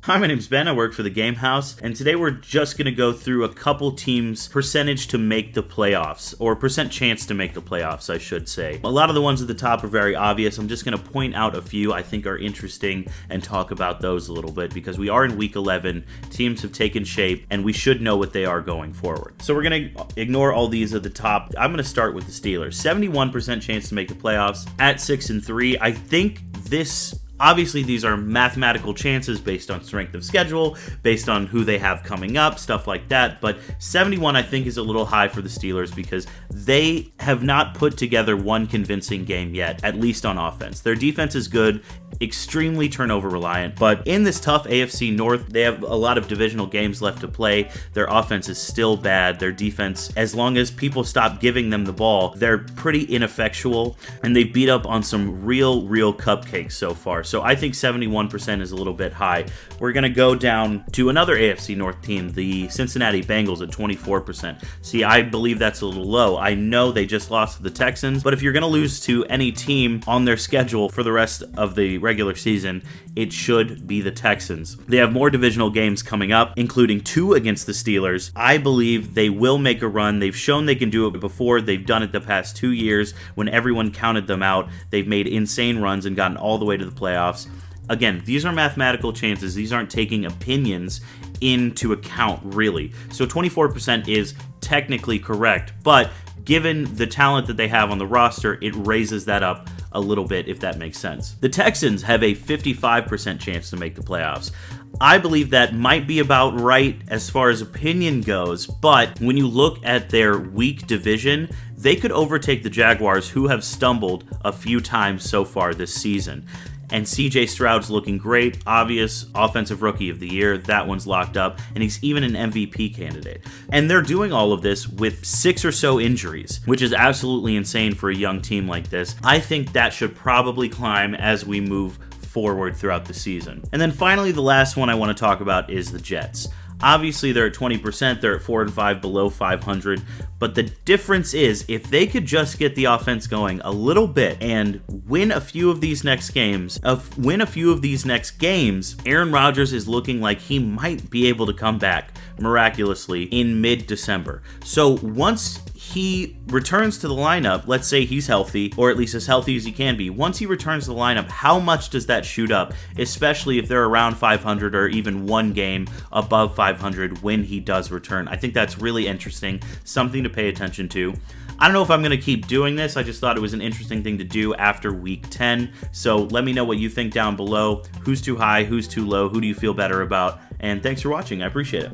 Hi, my name's Ben. I work for the Game House, and today we're just going to go through a couple teams' percentage to make the playoffs, or percent chance to make the playoffs, I should say. A lot of the ones at the top are very obvious. I'm just going to point out a few I think are interesting and talk about those a little bit, because we are in Week 11, teams have taken shape, and we should know what they are going forward. So we're going to ignore all these at the top. I'm going to start with the Steelers. 71% chance to make the playoffs at 6-3. I think this... Obviously, these are mathematical chances based on strength of schedule, based on who they have coming up, stuff like that. But 71, I think, is a little high for the Steelers because they have not put together one convincing game yet, at least on offense. Their defense is good, extremely turnover reliant, but in this tough AFC North, they have a lot of divisional games left to play. Their offense is still bad. Their defense, as long as people stop giving them the ball, they're pretty ineffectual, and they beat up on some real cupcakes so far. So I think 71% is a little bit high. We're going to go down to another AFC North team, the Cincinnati Bengals at 24%. See, I believe that's a little low. I know they just lost to the Texans, but if you're going to lose to any team on their schedule for the rest of the regular season, it should be the Texans. They have more divisional games coming up, including 2 against the Steelers. I believe they will make a run. They've shown they can do it before. They've done it the past 2 years when everyone counted them out. They've made insane runs and gotten all the way to the playoffs. Again, these are mathematical chances. These aren't taking opinions into account, really. So 24% is technically correct, but given the talent that they have on the roster, it raises that up a little bit, if that makes sense. The Texans have a 55% chance to make the playoffs. I believe that might be about right as far as opinion goes, but when you look at their weak division, they could overtake the Jaguars, who have stumbled a few times so far this season. And CJ Stroud's looking great, obvious offensive rookie of the year. That one's locked up, and he's even an MVP candidate. And they're doing all of this with 6 or so injuries, which is absolutely insane for a young team like this. I think that should probably climb as we move forward throughout the season. And then finally, the last one I want to talk about is the Jets. Obviously, they're at 20%, they're at 4-5, below 500, but the difference is if they could just get the offense going a little bit and win a few of these next games, Aaron Rodgers is looking like he might be able to come back miraculously in mid-December. So once he returns to the lineup, let's say he's healthy, or at least as healthy as he can be, once he returns to the lineup, how much does that shoot up, especially if they're around 500 or even one game above 500 when he does return? I think that's really interesting, something to pay attention to. I don't know if I'm going to keep doing this. I just thought it was an interesting thing to do after week 10. So let me know what you think down below. Who's too high? Who's too low? Who do you feel better about? And thanks for watching. I appreciate it.